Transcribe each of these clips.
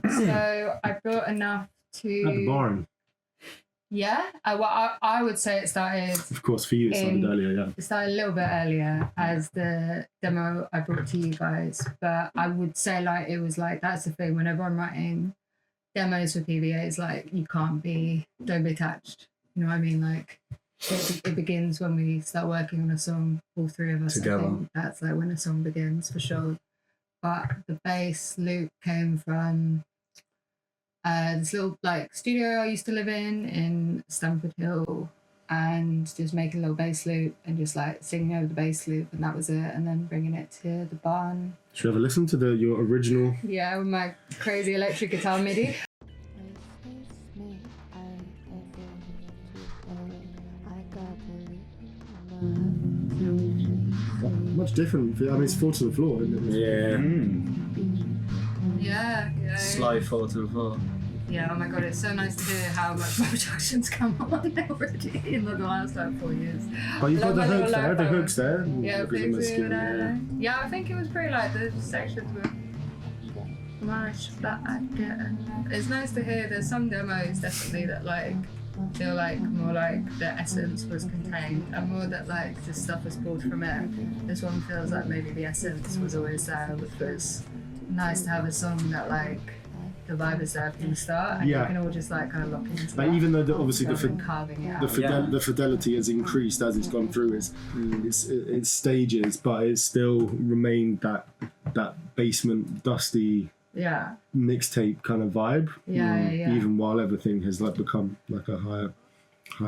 So I brought enough to... At the barn. Yeah, I would say it started... Of course, for you it started earlier, yeah. It started a little bit earlier as the demo I brought to you guys. But I would say, like, it was like, that's the thing, whenever I'm writing demos for PVA, it's like, don't be attached. You know what I mean? Like, it begins when we start working on a song, all three of us together. I think that's like when a song begins, for sure. But the bass loop came from this little like studio I used to live in Stamford Hill, and just making a little bass loop and just like singing over the bass loop, and that was it. And then bringing it to the barn. Should we ever listen to your original? Yeah, with my crazy electric guitar MIDI. Much different. I mean, it's Fall to the Floor, isn't it? Yeah. Yeah. Slow fall to the floor. Yeah, oh my god, it's so nice to hear how much my production's come on already in the last like 4 years. But you've got the hooks there, Yeah, yeah, I think it was pretty like the sections were nice, but it's nice to hear there's some demos definitely that like feel like more like the essence was contained and more that like the stuff was pulled from it. This one feels like maybe the essence was always there, which was nice to have a song that like the vibe is there from the start, and you can all just like kind of lock into that. Even though obviously the fidelity has increased as it's gone through its stages, but it's still remained that basement dusty mixtape kind of vibe. Even while everything has like become like a higher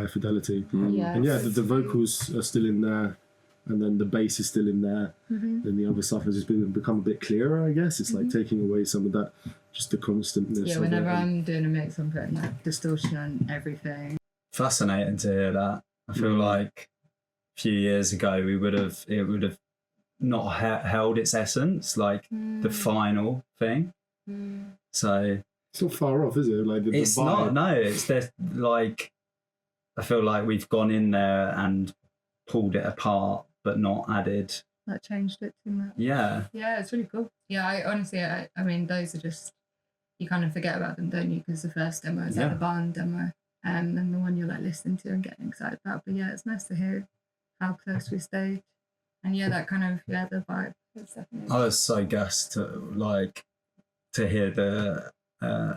fidelity. And the vocals are still in there. And then the bass is still in there. Then the other stuff has just become a bit clearer, I guess. It's like taking away some of that, just the constantness. Yeah, whenever I'm doing a mix, I'm putting like distortion on everything. Fascinating to hear that. I feel like a few years ago it would have not held its essence, like the final thing. So it's not far off, is it? Like it's not. No, it's like I feel like we've gone in there and pulled it apart, but not added. That changed it too much. Yeah. Yeah, it's really cool. Yeah, I mean, those are just, you kind of forget about them, don't you? Because the first demo is like the barn demo, and then the one you're like listening to and getting excited about. But yeah, it's nice to hear how close we stayed. And yeah, that kind of, the vibe. It's definitely... I was so gassed to hear the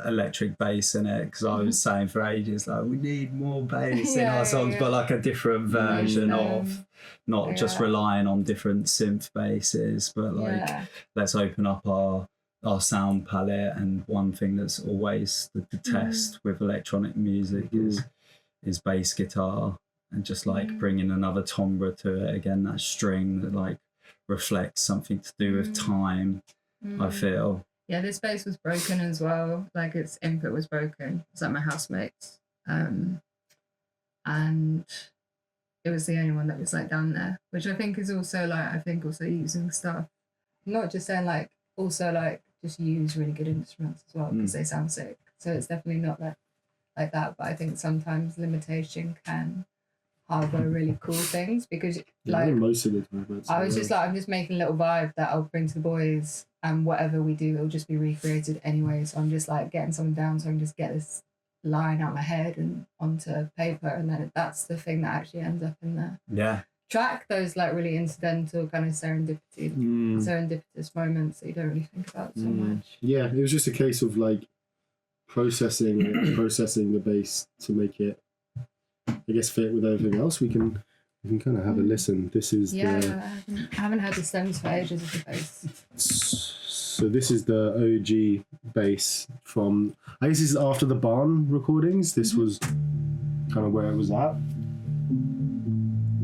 electric bass in it, because I was saying for ages like we need more bass in our songs, but like a different version of not just relying on different synth basses, but like let's open up our sound palette. And one thing that's always the test with electronic music is bass guitar, and just like bringing another timbre to it again, that string that like reflects something to do with time. I feel. Yeah, this bass was broken as well. Like its input was broken. It's like my housemate's. And it was the only one that was like down there, which I think is also like, using stuff. I'm not just saying like, also like just use really good instruments as well because they sound sick. So it's definitely not like that. But I think sometimes limitation can harbor really cool things, because like most of the time I was just like, I'm just making a little vibe that I'll bring to the boys, and whatever we do it'll just be recreated anyway. So I'm just like getting something down so I can just get this line out my head and onto paper, and then that's the thing that actually ends up in the track. Those like really incidental kind of serendipitous moments that you don't really think about so much. Yeah, it was just a case of like processing the bass to make it, I guess, fit with everything else. We can kind of have a listen. This is I haven't heard the stems for ages of the bass. So this is the OG bass from, I guess this is after the barn recordings. This was kind of where it was at.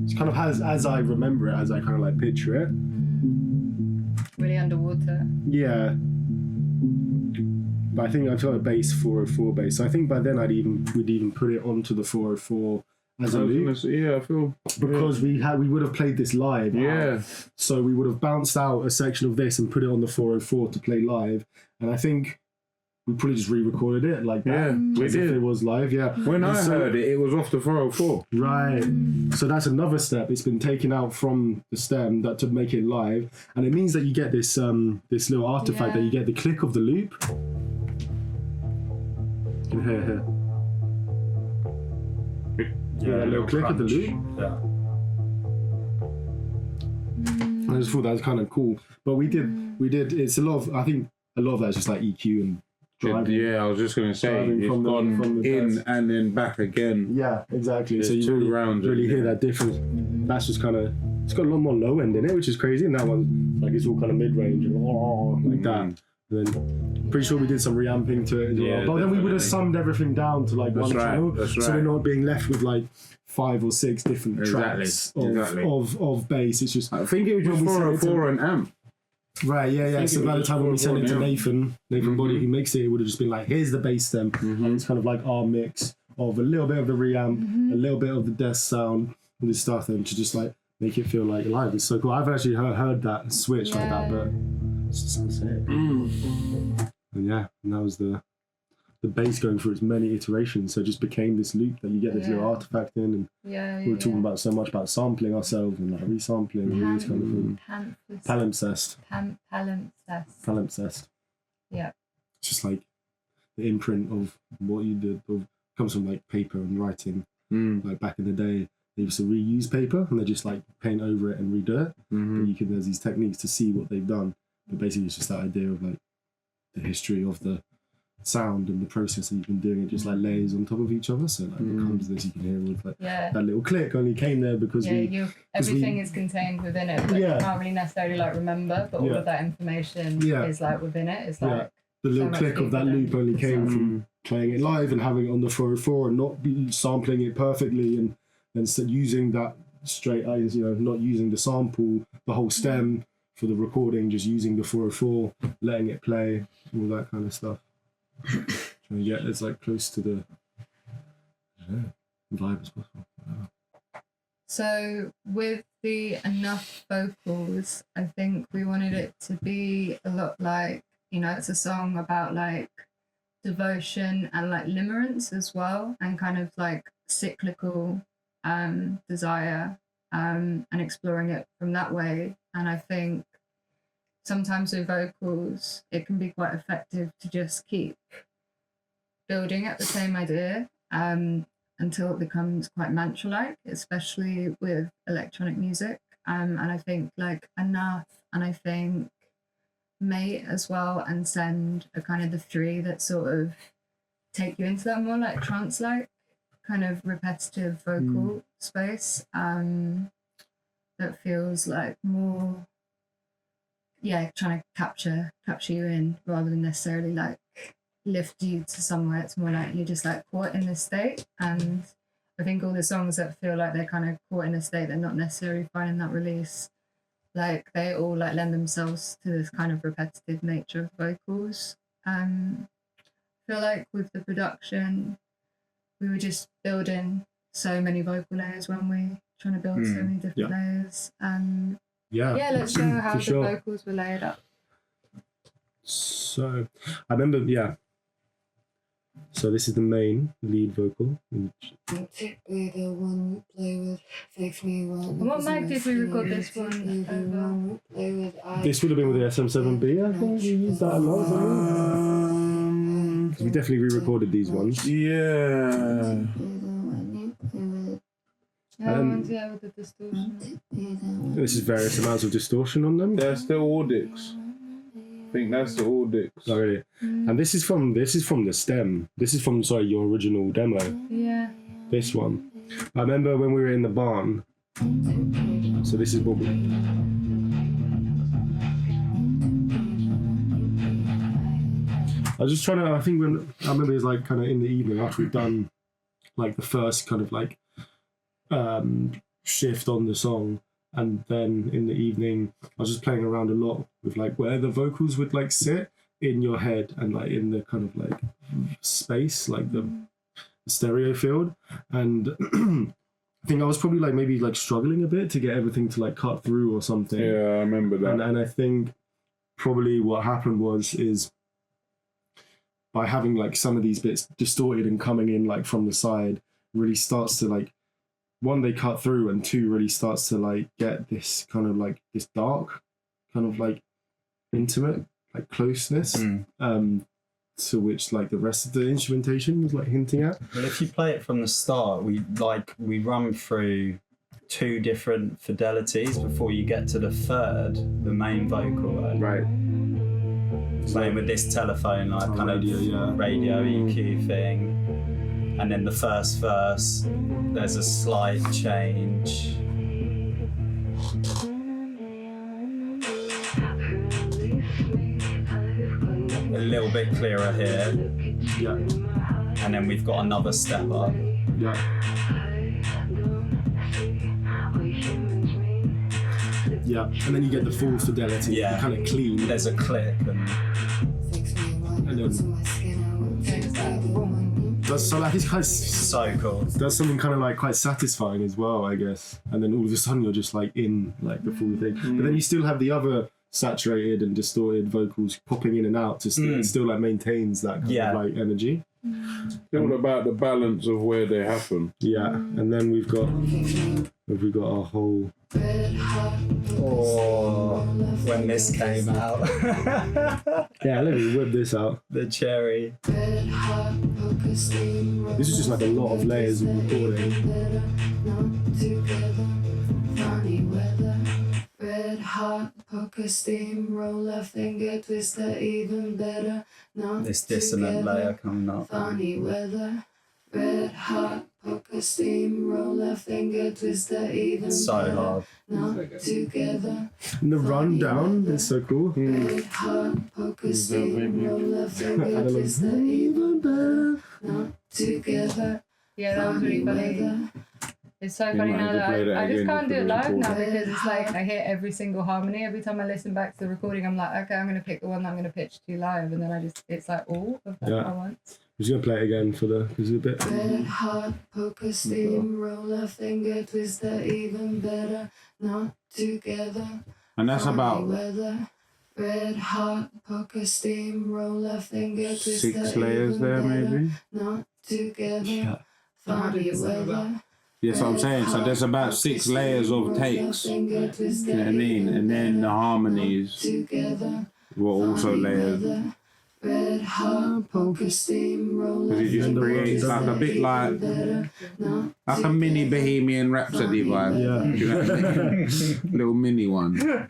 It's kind of as I remember it, as I kind of like picture it. Really underwater. Yeah. But I think I've got a bass 404 bass. So I think by then we'd even put it onto the 404 as a loop. Yeah, I feel because we would have played this live. Yeah. So we would have bounced out a section of this and put it on the 404 to play live. And I think we probably just re-recorded it like that. Yeah, we as if did. it was live. Yeah. When I heard it, it was off the 404. Right. So that's another step. It's been taken out from the stem that to make it live, and it means that you get this this little artifact that you get the click of the loop. You can hear here. Yeah, that little click of the loop. Yeah. I just thought that was kind of cool. But we did. It's a lot of. I think a lot of that is just like EQ and driving. Yeah, I was just going to say, Driving it's from the- gone from the in desk. and then back again. Yeah, exactly. There's so you two really, rounds really in hear there. that difference. That's just kind of. It's got a lot more low end in it, which is crazy. And that one, like, it's all kind of mid range and like that. And then, pretty sure we did some reamping to it as well. Yeah, But then we would have definitely. summed everything down to like That's one right, channel. that's So we're right. not being left with like 5 or 6 different Exactly, tracks exactly. of bass. It's just I think it was just When we sent it to- 404 and amp. right, yeah. think So it by the was time when we sent it to 404, Nathan Body, Mhm. who makes it would have just been like, here's the bass stem. And it's kind of like our mix of a little bit of the reamp, a little bit of the desk sound, and this stuff, and to just like make it feel like live. It's so cool. I've actually heard that switch like that, but it's just so sick. And yeah, and that was the bass going through its many iterations. So it just became this loop that you get this little artifact in, and we were talking about so much about sampling ourselves and like resampling and all this kind of thing. Palimpsest. Palimpsest. Yeah. It's just like the imprint of what you did. Comes from like paper and writing. Like back in the day, they used to reuse paper and they just like paint over it and redo it. But you can, there's these techniques to see what they've done. But basically, it's just that idea of like the history of the sound and the process that you've been doing. It just like layers on top of each other. So like becomes this. You can hear with like that little click only came there because everything is contained within it, but you can't really necessarily like remember, but all of that information is like within it. It's like the little much click of that deeper loop than only the came sound. from playing it live and having it on the 404 and not be sampling it perfectly and then using that straight eyes, not using the sample, the whole stem for the recording, just using the 404, letting it play, all that kind of stuff. Trying to get as like close to the vibe as possible. So with the enough vocals, I think we wanted it to be a lot like, it's a song about like devotion and like limerence as well, and kind of like cyclical desire and exploring it from that way. And I think sometimes with vocals, it can be quite effective to just keep building at the same idea until it becomes quite mantra-like, especially with electronic music. And I think like Enough, and I think Mate as well, and Send are kind of the 3 that sort of take you into that more like trance-like kind of repetitive vocal space that feels like more trying to capture you in rather than necessarily like lift you to somewhere. It's more like you're just like caught in this state. And I think all the songs that feel like they're kind of caught in a state, they're not necessarily finding that release, like they all like lend themselves to this kind of repetitive nature of vocals. I feel like with the production, we were just building so many vocal layers when we trying to build so many different layers. Let's show how the vocals were layered up. So I remember, so this is the main lead vocal. And what mic did we record this one over? This would have been with the SM7B, I think. We used that a lot. We definitely re-recorded these ones. Yeah. With the distortion. This is various amounts of distortion on them. That's the Audix. I think that's the Audix. Oh, really? And this is from the stem. This is from your original demo. Yeah. This one. I remember when we were in the barn. So this is what we. I was just trying to. I think I remember it was like kind of in the evening after we'd done like the first kind of like shift on the song, and then in the evening I was just playing around a lot with like where the vocals would like sit in your head and like in the kind of like space, like the stereo field. And I think I was probably like maybe like struggling a bit to get everything to like cut through or something. Yeah, I remember that. And I think probably what happened is by having like some of these bits distorted and coming in like from the side, really starts to like, one, they cut through, and two, really starts to like get this kind of like this dark kind of like intimate like closeness to which like the rest of the instrumentation was like hinting at. Well, if you play it from the start, we run through 2 different fidelities before you get to the third, the main vocal. Right. Playing with this telephone like kind of radio EQ thing. And then the first verse, there's a slight change. A little bit clearer here. Yeah. And then we've got another step up. Yeah. Yeah. And then you get the full fidelity, kind of clean. There's a click and then does so like it's kind of so cool. Does something kind of like quite satisfying as well, I guess. And then all of a sudden you're just like in like the full thing. But then you still have the other saturated and distorted vocals popping in and out to still like maintains that kind of like energy. It's all about the balance of where they happen. Yeah, and then we've got our whole. Oh, when this came out. Yeah, let me whip this out. The cherry. This is just like a lot of layers of recording. Red hot poker steamroller finger twister even better. This dissonant layer coming up. Funny weather. Red hot poker steamroller finger twister even So better. hard. Not together. And the rundown is so cool. Red hot poker steamroller finger twister even better. Not together. Yeah, that was really funny. It's so funny might now have to that play that I just again can't do for it the live now recording. because it's like I hear every single harmony. Every time I listen back to the recording, I'm like, okay, I'm going to pick the one that I'm going to pitch to live. And then it's like all of that at once. I'm just going to play it again because it's a bit. Red hot poker steamroller finger twister even better. Not together. And that's Funny about weather. Red hot poker steamroller finger twister 6 layers even there, better. maybe. Not together. Yeah. Funny weather. Yes, I'm saying. So there's about 6 layers of takes. You know what I mean? And then the harmonies Together. were also layers. Red hot poker steamroller. Because it just creates like a bit like a mini Bohemian Rhapsody vibe. Yeah. Do you know what I mean? Little mini one. Yeah.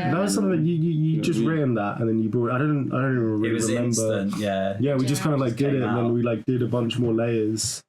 That was something that you just written that and then you brought. I don't even really It was remember. instant, yeah. Yeah, we just kind of like did came it and then out. we like did a bunch more layers.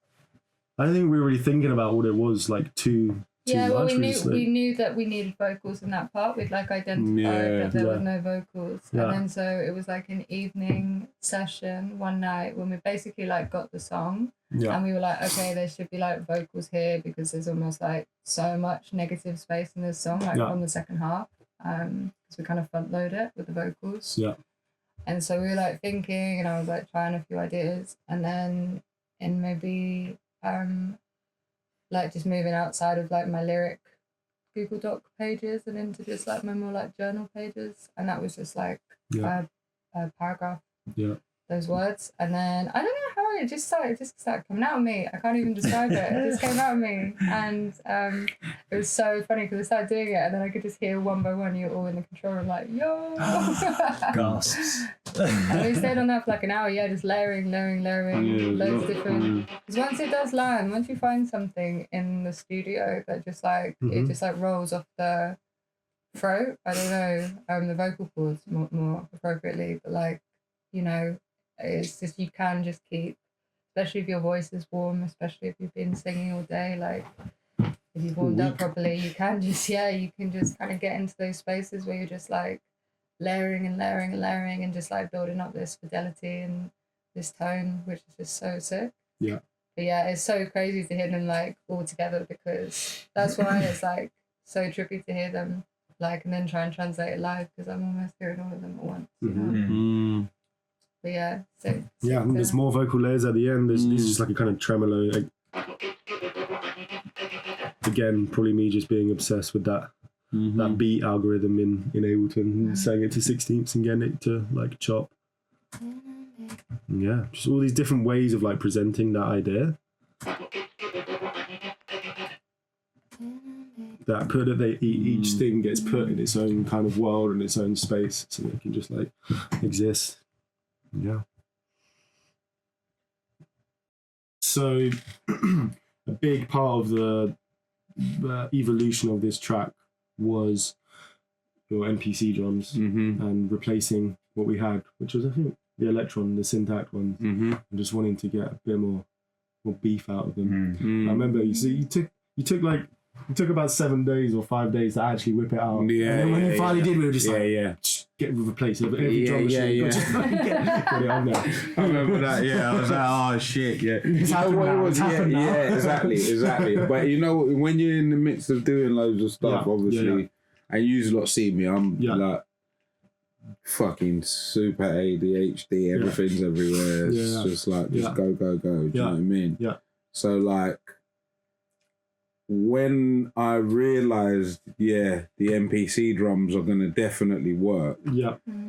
I don't think we were really thinking about what it was like too Yeah, well, much. we knew that we needed vocals in that part. We'd like identified that there were no vocals, and then so it was like an evening session one night when we basically like got the song, and we were like, okay, there should be like vocals here because there's almost like so much negative space in this song, like from the second half, because we kind of front load it with the vocals. Yeah. And so we were like thinking, and I was like trying a few ideas, and then in maybe like just moving outside of like my lyric Google Doc pages and into just like my more like journal pages, and that was just like a paragraph, those words, and then I don't know how it just started coming out of me. I can't even describe it. It just came out of me, and it was so funny because I started doing it, and then I could just hear one by one you all in the control room like yo. Gasps. And we stayed on that for like an hour, just layering, loads of different. Because once it does land, once you find something in the studio that just like it just like rolls off the throat. I don't know, the vocal cords more appropriately, but like, you know, it's just you can just keep, especially if your voice is warm, especially if you've been singing all day, like if you've warmed up properly, you can just you can just kind of get into those spaces where you're just like layering and just like building up this fidelity and this tone, which is just so sick. Yeah. But yeah, it's so crazy to hear them like all together because that's why it's like so trippy to hear them like and then try and translate it live because I'm almost hearing all of them at once. You know? But yeah, so and there's more vocal layers at the end. This is just like a kind of tremolo. Like, again, probably me just being obsessed with that beat algorithm in Ableton, setting it to 16ths and getting it to like chop. Yeah, just all these different ways of like presenting that idea. That put it, each thing gets put in its own kind of world and its own space, so it can just like exist. Yeah. So a big part of the evolution of this track was your MPC drums and replacing what we had, which was I think the Electron, the Syntact ones, and just wanting to get a bit more beef out of them. I remember you took about 7 days or 5 days to actually whip it out. Yeah, and then when you finally did, we were just get replaced. Every drum machine, just get it on there. I remember that. Yeah, I was like, oh shit, yeah. You know what it was? Yeah, exactly. But you know, when you're in the midst of doing loads of stuff, obviously, and you lot see me, I'm like fucking super ADHD. Everything's everywhere. It's just like go. Do you know what I mean? Yeah. So like, when I realised, the MPC drums are going to definitely work,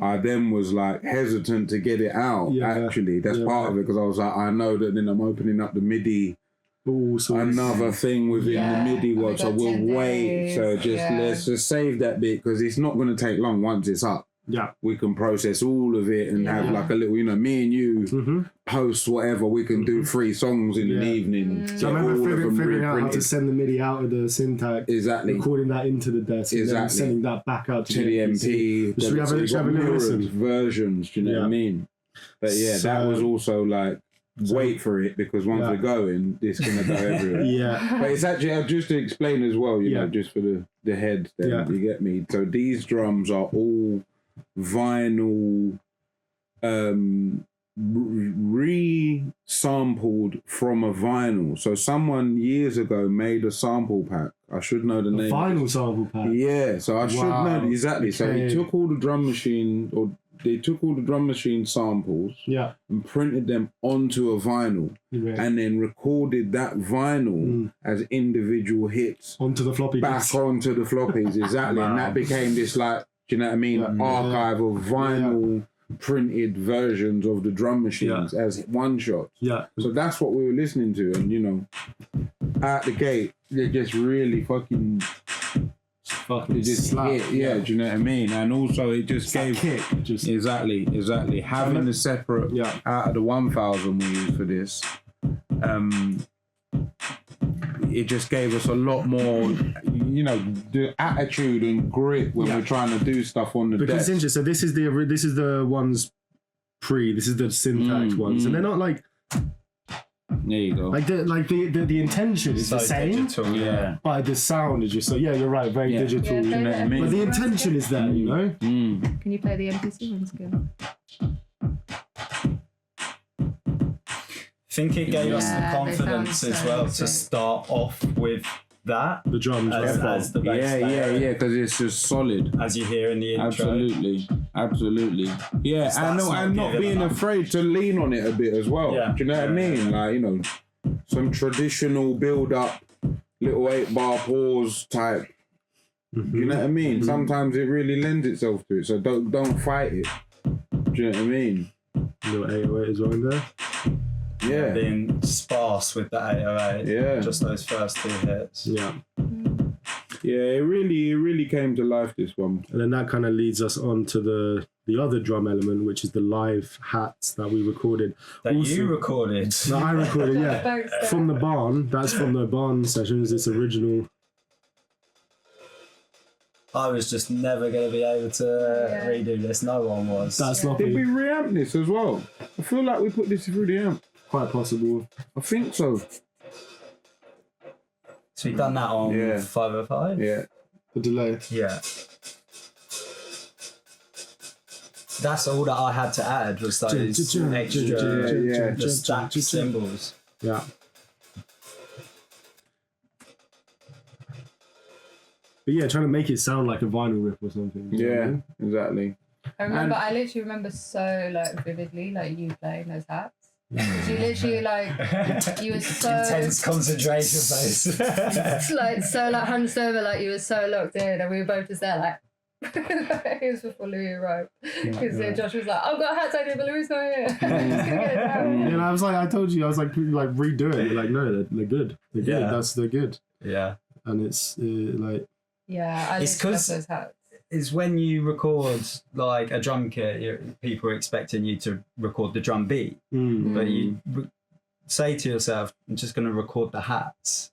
I then was like hesitant to get it out, actually. That's part of it, because I was like, I know that then I'm opening up the MIDI, another thing within the MIDI work, so we'll wait. So let's just save that bit, because it's not going to take long once it's up. Yeah, we can process all of it and have like a little, me and you post whatever. We can do 3 songs in an evening. So I remember figuring out how to send the MIDI out of the Syntax, recording that into the desk, and then sending that back out to the MP. Should we have a listen? Versions, do you know what I mean? But that was also like, wait for it, because once we're going, it's gonna go everywhere. But it's actually, just to explain as well, you know, just for the head, then you get me. So these drums are all vinyl re-sampled from a vinyl. So someone years ago made a sample pack. I should know the name. Vinyl sample pack? Yeah, so I should know exactly. Okay. So he took all the drum machine, or they took all the drum machine samples and printed them onto a vinyl and then recorded that vinyl as individual hits onto the floppy back onto the floppies. Exactly. And that became this, like, do you know what I mean, archive of vinyl printed versions of the drum machines as one shots. So that's what we were listening to, and you know, at the gate they just really fucking just hit, do you know what I mean? And also it just gave kick, exactly having the separate out of the 1000 we used for this, it just gave us a lot more, you know, the attitude and grit when we're trying to do stuff on the desk. Because it's interesting. So this is the ones this is the Syntax ones, and they're not like. There you go. Like the intention is the same, digital, but the sound is just so. Yeah, you're right. Very digital. You know what I mean? But the intention is there, you know. Can you play the MPC ones again? I think it gave us the confidence as well to start off with that. The drums as the bass yeah, because it's just solid. As you hear in the intro. Absolutely. Yeah, and not being afraid to lean on it a bit as well. Do you know what I mean? Like, you know, some traditional build-up, little 8-bar pause type. You know what I mean? Sometimes it really lends itself to it, so don't fight it. Do you know what I mean? Little 808 as well in there. Yeah. Being sparse with the 808. Yeah. Just those first 2 hits. Yeah. Yeah, it really came to life, this one. And then that kind of leads us on to the other drum element, which is the live hats that we recorded. That also, you recorded? No, I recorded, yeah. From the barn. That's from the barn sessions. It's original. I was just never going to be able to redo this. No one was. That's sloppy. Did we reamp this as well? I feel like we put this through the amp. Quite possible. I think so. So we've done that on 505? Yeah. The delay. Yeah. That's all that I had to add was those extra stacked cymbals. Yeah. But yeah, trying to make it sound like a vinyl rip or something. Yeah, exactly. I literally remember so like vividly like you playing those hats. You literally like you were so intense concentration face. like so like hunched over, like you were so locked in, and we were both just there like It was before Louis arrived. Because Josh was like, I've got a hat idea, but Louis not here. Just gonna get it down. And I was like, I told you, I was like redo it. You're like, no, they're good. They're good. They're good. Yeah. And it's like. Yeah, I love those hats. It's when you record like a drum kit, people are expecting you to record the drum beat, but you say to yourself, I'm just going to record the hats,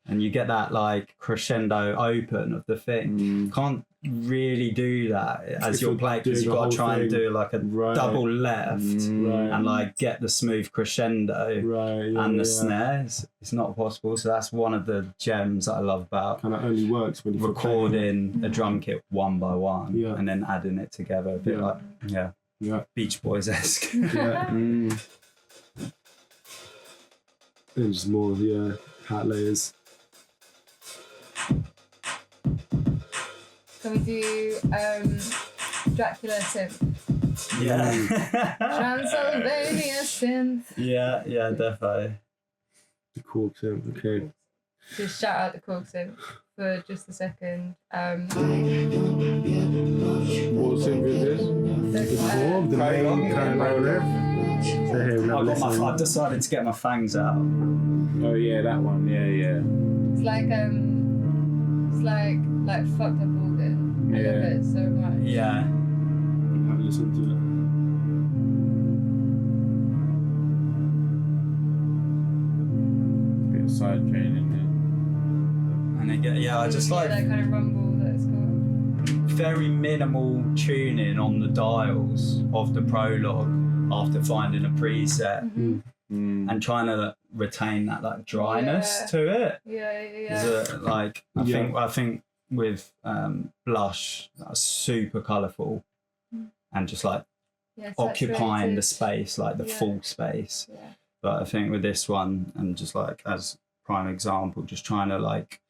and you get that like crescendo open of the thing. Can't really do that as you're playing, because you've got to try and do like a double left and like get the smooth crescendo and the snare. It's not possible. So that's one of the gems that I love about kind of only works when you're recording a drum kit one by one and then adding it together a bit like Beach Boys-esque. And just more hat layers. Can we do Dracula synth? Yeah. Transylvania synth. Yeah, definitely. The Kwake synth, okay. Just shout out the Kwake synth for just a second. What synth is this? The main kind of riff. I've decided to get my fangs out. Oh yeah, that one. Yeah. It's like fucked up organ. I love it so much. Yeah. Have a listen to it. Bit of side chain in there. And again, I just like that kind of rumble that it's got. Very minimal tuning on the dials of the prologue after finding a preset and trying to retain that like dryness to it. I think with Blush, that's super colourful and just like occupying the space, like the full space. But I think with this one, and just like as prime example, just trying to like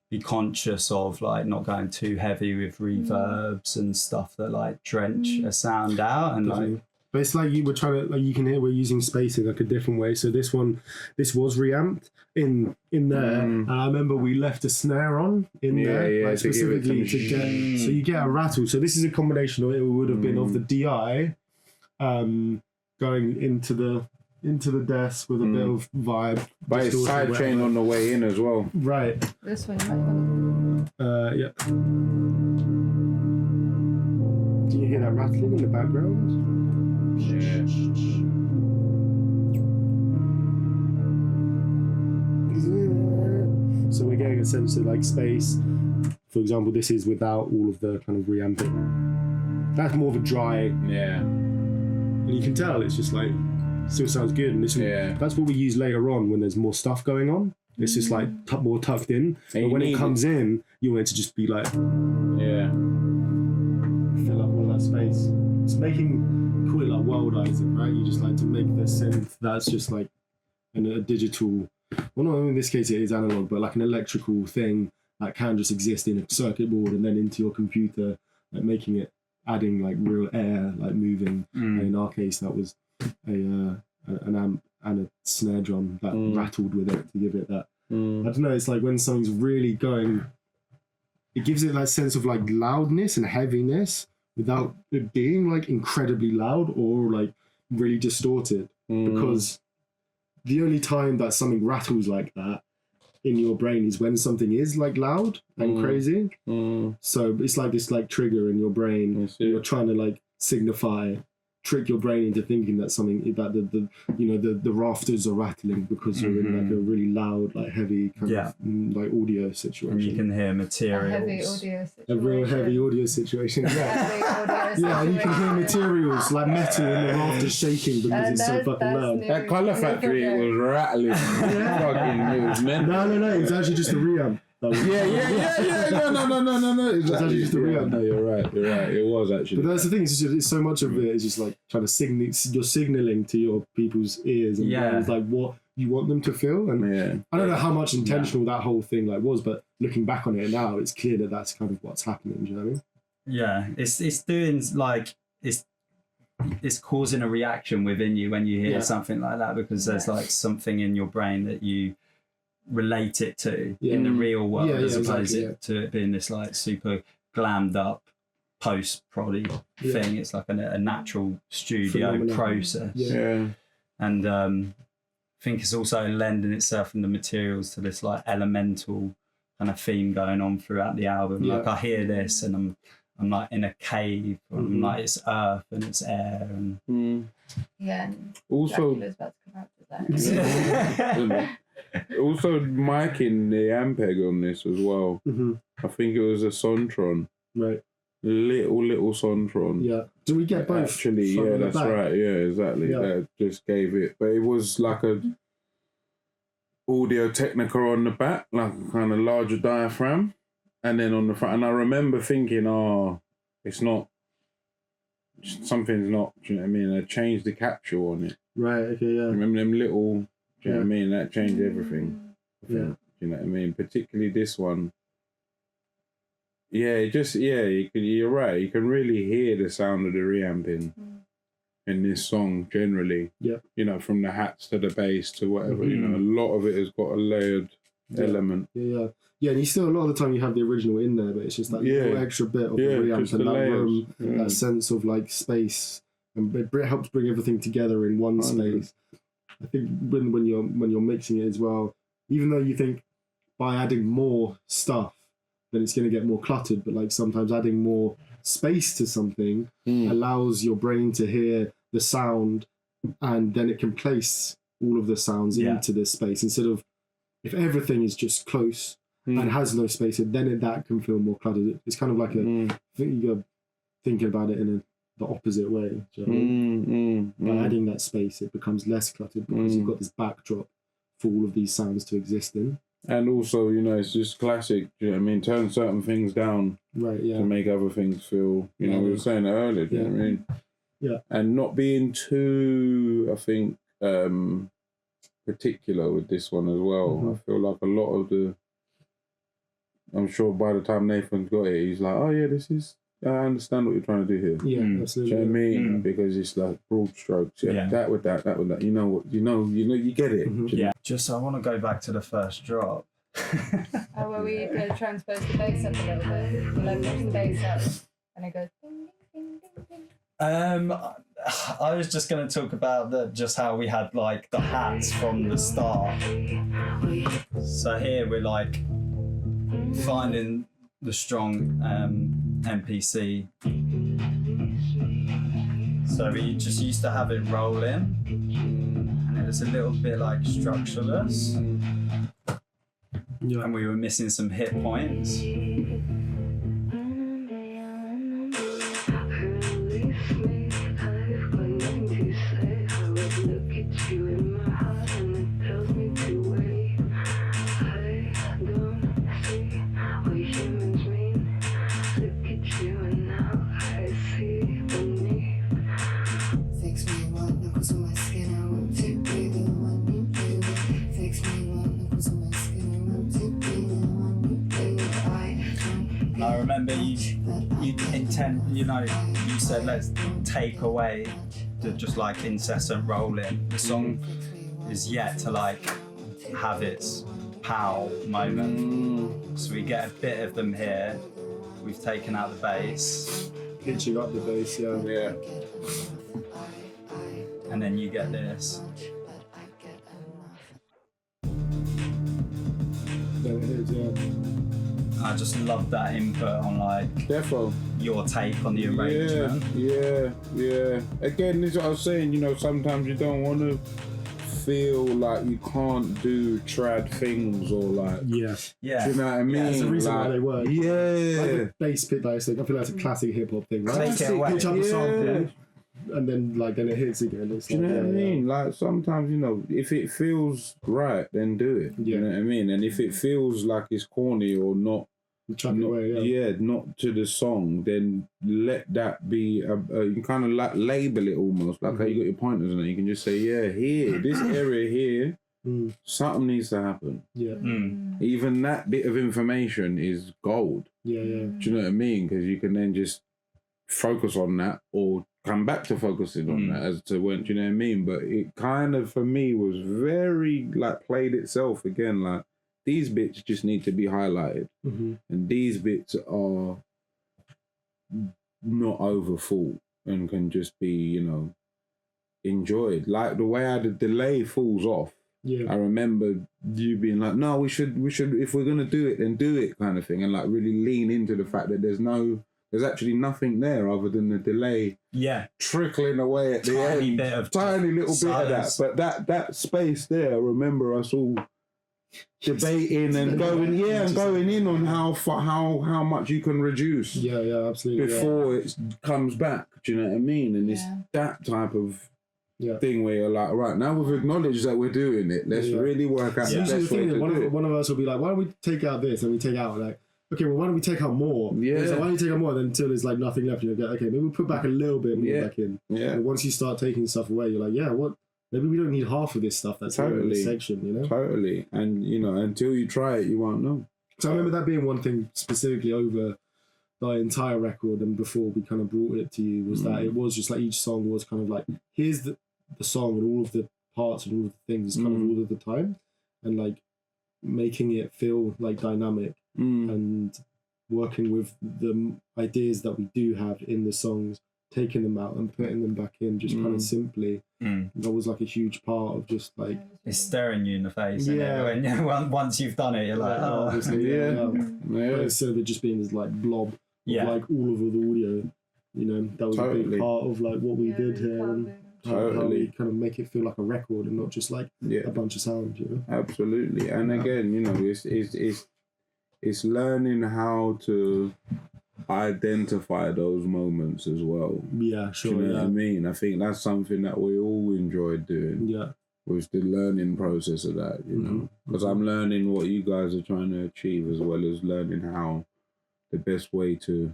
be conscious of like not going too heavy with reverbs and stuff that like drench a sound out and like. But it's like you were trying to, like you can hear we're using spacing like a different way. So this was reamped in there. And I remember we left a snare on in there, like specifically to get, so you get a rattle. So this is a combination of it would have been of the DI going into the desk with a bit of vibe. But it's side chain on the way in as well. Right. This one you might want yeah. Can you hear that rattling in the background? Yeah. So we're getting a sense of like space. For example, this is without all of the kind of reamping. That's more of a dry. Yeah. And you can tell it's just like still sounds good. And that's what we use later on when there's more stuff going on. It's just like more tucked in. But when it comes in, you want it to just be like fill up all that space. It's call it like worldizing, right? You just like to make the synth that's just like a digital, well, no, in this case it is analog, but like an electrical thing that can just exist in a circuit board and then into your computer, like making it, adding like real air, like moving. And in our case, that was an amp and a snare drum that rattled with it to give it that. I don't know, it's like when something's really going, it gives it that sense of like loudness and heaviness, without it being like incredibly loud or like really distorted. Because the only time that something rattles like that in your brain is when something is like loud and crazy. So it's like this like trigger in your brain. You're trying to like trick your brain into thinking that something that the rafters are rattling because you're in like a really loud, like heavy kind of like audio situation. And you can hear materials. A heavy audio situation. A real heavy audio situation. Yeah, and you can hear materials like metal in the rafters shaking because it's so fucking loud. That Colour Factory was rattling. Fucking news, man. No, it's actually just a reamp. No. It's actually just the real. No, you're right. It was actually. But that's the thing. It's so much of it is just like trying to signal. You're signaling to your people's ears and brains like what you want them to feel. And I don't know how much intentional that whole thing like was, but looking back on it now, it's clear that that's kind of what's happening. Do you know what I mean? Yeah, it's doing like it's causing a reaction within you when you hear something like that, because there's like something in your brain that you relate it to in the real world, as opposed to it being this like super glammed up post-prody thing. It's like a natural studio process. And I think it's also lending itself in the materials to this like elemental kind of theme going on throughout the album. Like I hear this and I'm like in a cave, and I'm like it's earth and it's air and and also Dracula's about to come out to that. also miking the Ampeg on this as well. I think it was a Sontron. Right. Little Sontron. Yeah. Do we get both? Actually, yeah, that's right. Yeah, exactly. Yeah. That just gave it. But it was like a Audio Technica on the back, like a kind of larger diaphragm. And then on the front. And I remember thinking, it's not, something's not, do you know what I mean? I changed the capsule on it. Right, okay, yeah. Remember them little, do you know what I mean? That changed everything. Yeah. Do you know what I mean? Particularly this one. Yeah, you're right. You can really hear the sound of the reamping in this song generally. Yeah. You know, from the hats to the bass to whatever, you know, a lot of it has got a layered element. Yeah. Yeah, and you still, a lot of the time you have the original in there, but it's just that little extra bit of the reamp and that room, that sense of like space, and it helps bring everything together in one space. I think when you're mixing it as well, even though you think by adding more stuff, then it's going to get more cluttered, but like sometimes adding more space to something allows your brain to hear the sound, and then it can place all of the sounds into this space, instead of if everything is just close and has no space, then that can feel more cluttered. It's kind of like I think you're thinking about it in the opposite way. Do you know what I mean? By adding that space, it becomes less cluttered because you've got this backdrop for all of these sounds to exist in. And also, you know, it's just classic, you know what I mean? Turn certain things down to make other things feel, you know, we were saying it earlier, do you know what I mean? Yeah. And not being too, I think, particular with this one as well. I feel like a lot of I'm sure by the time Nathan's got it, he's like, oh yeah, I understand what you're trying to do here. Yeah, absolutely. Do you know what I mean? Because it's like broad strokes. That with that. You know what? You get it. Just I want to go back to the first drop. Where we transpose the bass up a little bit, like push the bass up, and it goes ding ding ding ding ding. I was just going to talk about just how we had like the hats from the start. So here we're like finding the strong MPC. So we just used to have it roll in, and it was a little bit like structureless. And we were missing some hit points. I remember you said let's take away the just like incessant rolling. The song is yet to like have its pow moment. So we get a bit of them here. We've taken out the bass. Pitching up the bass, yeah. And then you get this. There it is, I just love that input on like your take on the arrangement. Yeah. Again, this is what I was saying, you know, sometimes you don't want to feel like you can't do trad things or like... Yeah. Do you know what I mean? Yeah, there's a reason like, why they work. Yeah. Like the bass pit, like I said, I feel like it's a classic hip-hop thing, right? Take it away. Pitch up a sample, and then it hits again. It's do you know what I mean? Like sometimes, you know, if it feels right, then do it. Yeah. You know what I mean? And if it feels like it's corny or not, not to the song, then let that be you kind of like label it almost like how you got your pointers in it. You can just say, here, this area here, something needs to happen. Even that bit of information is gold. Do you know what I mean? Because you can then just focus on that or come back to focusing on that as to when, do you know what I mean? But it kind of for me was very like played itself again, like these bits just need to be highlighted, and these bits are not overthought and can just be, you know, enjoyed. Like the way the delay falls off. Yeah. I remember you being like, no, we should, if we're gonna do it, then do it, kind of thing, and like really lean into the fact that there's actually nothing there other than the delay. Yeah. Trickling away at the end. Tiny little bit of that. But that space there, I remember us all debating and going in on how much you can reduce. Yeah, absolutely. Before it comes back. Do you know what I mean? And it's that type of thing where you're like, right, now we've acknowledged that we're doing it. Let's really work out the best way to do it. One of us will be like, why don't we take out this? And we take out like, okay, well, why don't we take out more? Yeah. So why don't you take out more? Then until there's like nothing left, you go, okay, maybe we'll put back a little bit more back in. Yeah. And once you start taking stuff away, you're like, what? Maybe we don't need half of this stuff that's in this section, you know? Totally. And, you know, until you try it, you won't know. So I remember that being one thing specifically over the entire record and before we kind of brought it to you was that it was just like each song was kind of like, here's the song and all of the parts and all of the things kind of all of the time, and like making it feel like dynamic and working with the ideas that we do have in the songs, taking them out and putting them back in just kind of simply. That was like a huge part of just like it's staring you in the face. When once you've done it, you're like, oh, obviously, But instead of it just being this like blob of like all of the audio, you know, that was a big part of like what we did here and how we kind of make it feel like a record and not just like a bunch of sound, you know. Absolutely. And again, you know, it's learning how to identify those moments as well. Yeah, sure. Do you know what I mean? I think that's something that we all enjoyed doing. Yeah. Was the learning process of that, you know? Because I'm learning what you guys are trying to achieve as well as learning how the best way to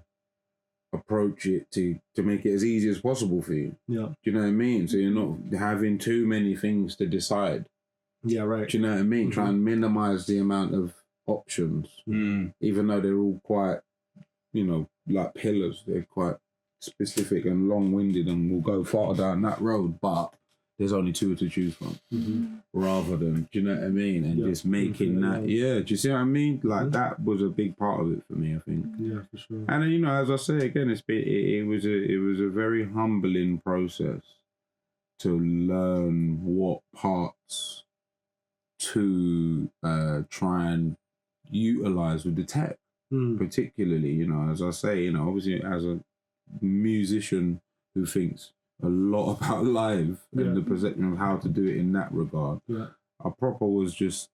approach it to make it as easy as possible for you. Yeah. Do you know what I mean? So you're not having too many things to decide. Yeah, right. Do you know what I mean? Try and minimize the amount of options, even though they're all quite, you know, like pillars. They're quite specific and long-winded and will go far down that road, but there's only two to choose from, rather than, do you know what I mean? And just making that, do you see what I mean? Like that was a big part of it for me, I think. Yeah, for sure. And you know, as I say again, it was a very humbling process to learn what parts to try and utilize with the tech, particularly. You know, as I say, you know, obviously as a musician who thinks a lot about live and the perception of how to do it in that regard. Our proper was just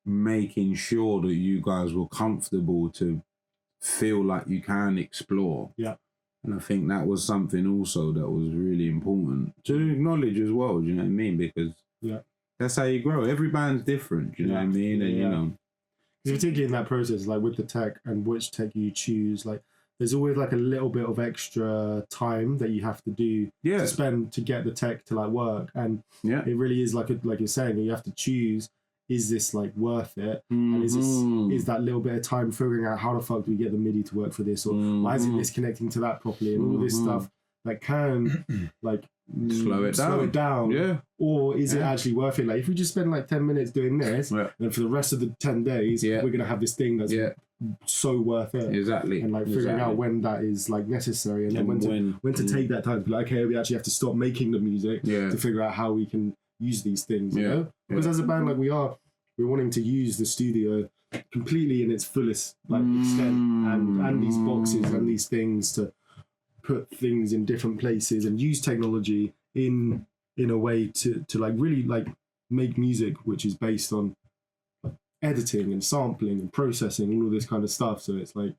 making sure that you guys were comfortable to feel like you can explore. Yeah. And I think that was something also that was really important to acknowledge as well, do you know what I mean? Because that's how you grow. Every band's different, do you know what I mean? And you know. Particularly in that process, like with the tech and which tech you choose, like there's always like a little bit of extra time that you have to do to spend to get the tech to like work, and it really is like you're saying, you have to choose: is this like worth it? And is that little bit of time figuring out how the fuck do we get the MIDI to work for this, or why is it disconnecting to that properly, and all this stuff that can like slow it down. Or is it actually worth it? Like if we just spend like 10 minutes doing this, and for the rest of the 10 days, we're gonna have this thing that's so worth it. Exactly. And like figuring out when that is like necessary, and then when to take that time to be like, okay, we actually have to stop making the music to figure out how we can use these things, you know? Because as a band, like we're wanting to use the studio completely in its fullest like extent, and these boxes and these things to put things in different places and use technology in a way to like really like make music which is based on editing and sampling and processing, all of this kind of stuff. So it's like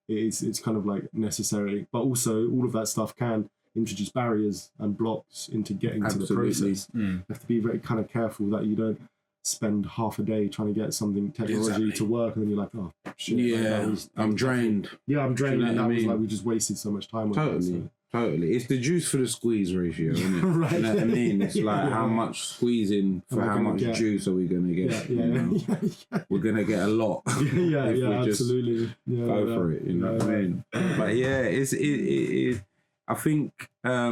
it's kind of like necessary, but also all of that stuff can introduce barriers and blocks into getting to the process. You have to be very kind of careful that you don't spend half a day trying to get something technology to work, and then you're like, oh shit, I'm drained. I'm drained. You know, and that was like we just wasted so much time on it. Totally. It's the juice for the squeeze ratio, isn't it? Right. You know what I mean? It's like how much squeezing for how much juice are we going to get? You know? We're going to get a lot. Absolutely. Go for it, you know what I mean? But yeah, it I think I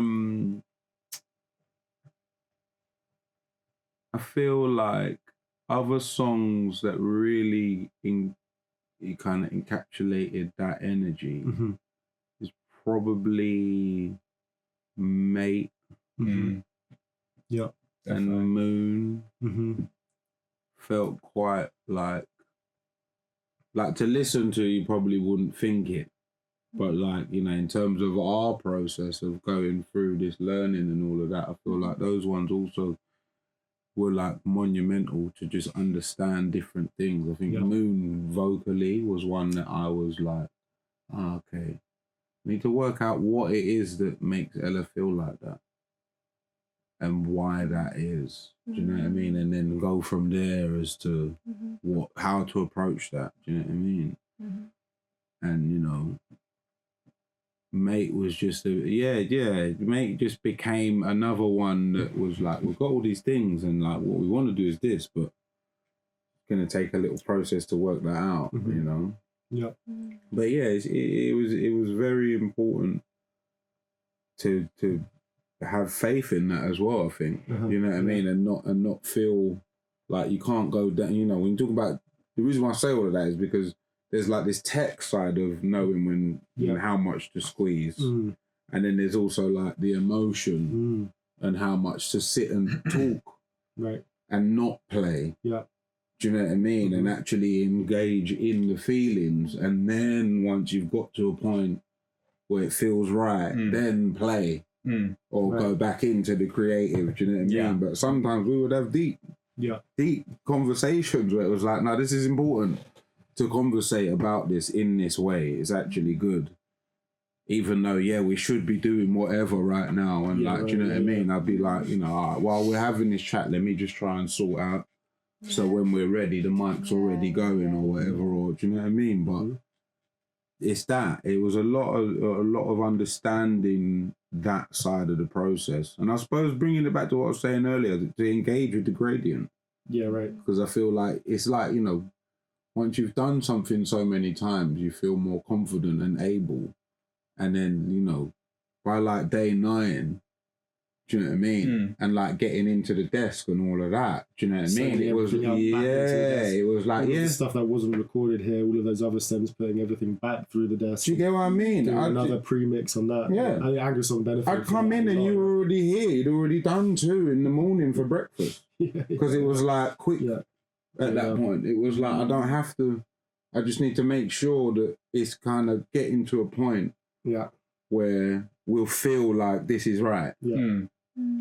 feel like other songs that really kind of encapsulated that energy is probably Mate. Yeah. And Moon. Felt quite like to listen to, you probably wouldn't think it. But like, you know, in terms of our process of going through this learning and all of that, I feel like those ones also were like monumental to just understand different things. I think Moon vocally was one that I was like, okay, need to work out what it is that makes Ella feel like that and why that is. Do you know what I mean? And then go from there as to how to approach that. Do you know what I mean? And, you know, Mate was just Mate just became another one that was like, we've got all these things and like what we want to do is this, but it's gonna take a little process to work that out, you know. Yeah. But yeah, it was very important to have faith in that as well, I think. You know what I mean? And not feel like you can't go down, you know, when you talk about, the reason why I say all of that is because there's like this tech side of knowing when, you know, how much to squeeze. And then there's also like the emotion and how much to sit and talk and not play. Yeah. Do you know what I mean? And actually engage in the feelings. And then once you've got to a point where it feels right, then play or go back into the creative. Do you know what I mean? But sometimes we would have deep conversations where it was like, no, this is important to conversate about this in this way. It's actually good. Even though, we should be doing whatever right now. And do you know what I mean? I'd be like, you know, all right, while we're having this chat, let me just try and sort out. So when we're ready, the mic's already going or whatever, or do you know what I mean? But it's that. It was a lot of understanding that side of the process. And I suppose bringing it back to what I was saying earlier, to engage with the gradient. Yeah, right. Because I feel like, it's like, you know, once you've done something so many times, you feel more confident and able. And then, you know, by like day 9, do you know what I mean? And like getting into the desk and all of that, do you know what I mean? It was, it was like, all the stuff that wasn't recorded here, all of those other stems, putting everything back through the desk. Do you get what I mean? Another pre-mix on that. Yeah. I think Angus on benefit. I'd come in and you were already here. You'd already done 2 in the morning for breakfast. Because it was like quick at that point. It was like, I don't have to, I just need to make sure that it's kind of getting to a point where we'll feel like this is right.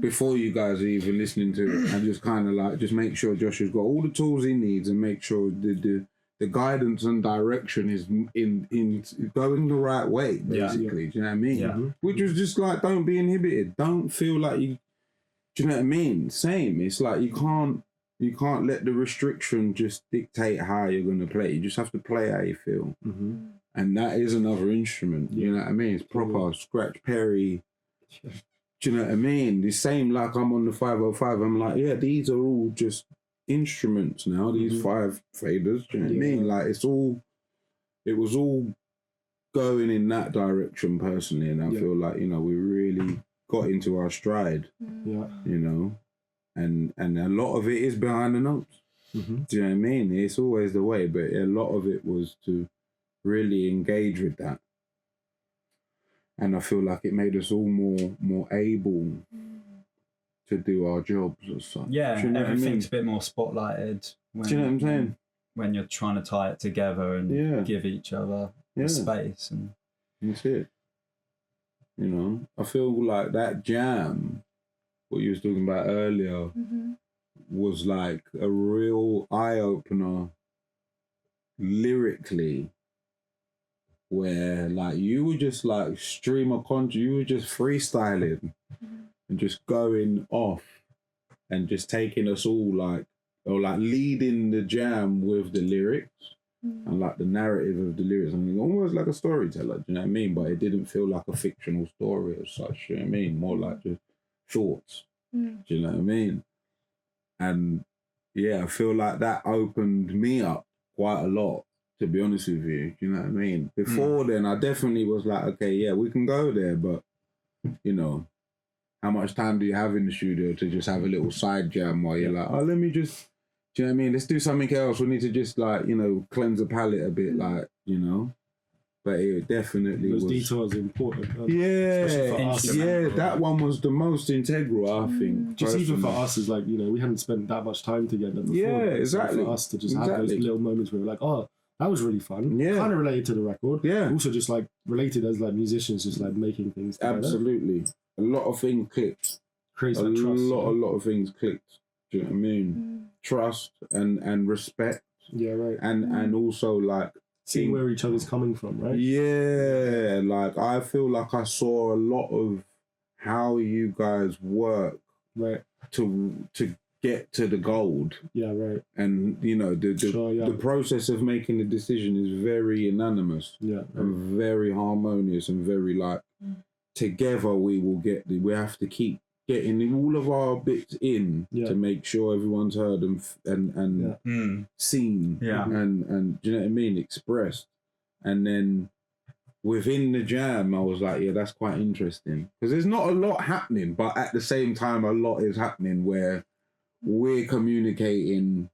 Before you guys are even listening to it, and just kind of like, just make sure Josh has got all the tools he needs and make sure the guidance and direction is in going the right way, basically. Do you know what I mean? Which was just like, don't be inhibited. Don't feel like you, do you know what I mean? Same. It's like you can't let the restriction just dictate how you're going to play. You just have to play how you feel. And that is another instrument. You know what I mean? It's proper scratch Perry. Do you know what I mean? The same, like I'm on the 505. I'm like, these are all just instruments now. These 5 faders. Do you know what I mean? Like it was all going in that direction personally. And I feel like, you know, we really got into our stride. You know, and a lot of it is behind the notes. Do you know what I mean? It's always the way, but a lot of it was to really engage with that. And I feel like it made us all more able to do our jobs or something. Yeah, you know everything's a bit more spotlighted. Do you know what I'm saying? When you're trying to tie it together and give each other space. And that's it. You know, I feel like that jam, what you was talking about earlier, was like a real eye-opener lyrically, where like you were just like stream of content, you were just freestyling and just going off and just taking us all like, or like leading the jam with the lyrics and like the narrative of the lyrics. I mean, almost like a storyteller, do you know what I mean? But it didn't feel like a fictional story as such, do you know what I mean? More like just thoughts, do you know what I mean? And I feel like that opened me up quite a lot, to be honest with you, you know what I mean? Before then, I definitely was like, okay, we can go there, but, you know, how much time do you have in the studio to just have a little side jam while you're like, oh, let me just, do you know what I mean? Let's do something else. We need to just like, you know, cleanse the palate a bit, like, you know? but it definitely those was. details are important. Yeah, for us. yeah, that one was the most integral, I think. Just even for us, is like, you know, we hadn't spent that much time together before. Yeah, exactly. So for us to just have those little moments where we're like, oh, that was really fun. Yeah, kind of related to the record. Yeah, also just like related as like musicians, just like making things together. Absolutely, a lot of things clicked. Creates a that trust. A lot of things clicked. Do you know what I mean? Trust and respect. Yeah, right. And also like seeing where each other's coming from, right? Yeah, like I feel like I saw a lot of how you guys work, right, to get to the gold. Yeah, right. And you know the process of making the decision is very unanimous. Yeah, right. And very harmonious and very like together we have to keep getting all of our bits in to make sure everyone's heard and seen and do you know what I mean, expressed. And then within the jam I was like, yeah, that's quite interesting, because there's not a lot happening, but at the same time a lot is happening where we're communicating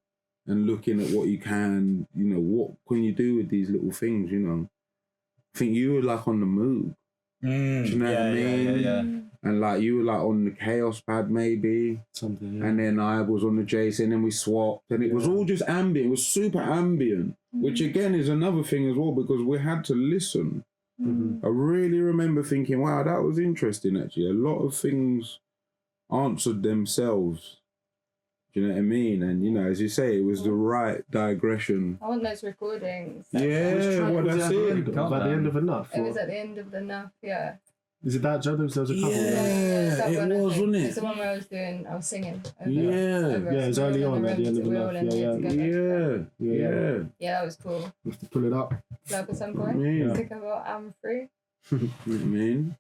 and looking at what you can, you know, what can you do with these little things, you know. I think you were like on the move. Do you know what I mean? Yeah. And like you were like on the Chaos pad maybe. Something. And then I was on the Jason, and we swapped, and it was all just ambient. It was super ambient, which again is another thing as well, because we had to listen. I really remember thinking, wow, that was interesting actually. A lot of things answered themselves. Do you know what I mean? And you know, as you say, it was the right digression. I want those recordings. Yeah, well, that's it. At the end of Enough. It was at the end of the Enough, yeah. Is it that, Joe? There was a couple. Yeah, it was, wasn't it? It's the one where I was singing. Yeah, it was early on at the end of Enough. Yeah. Yeah, that was cool. We have to pull it up. Like at some point. Yeah. Think about I'm free. You know what I mean?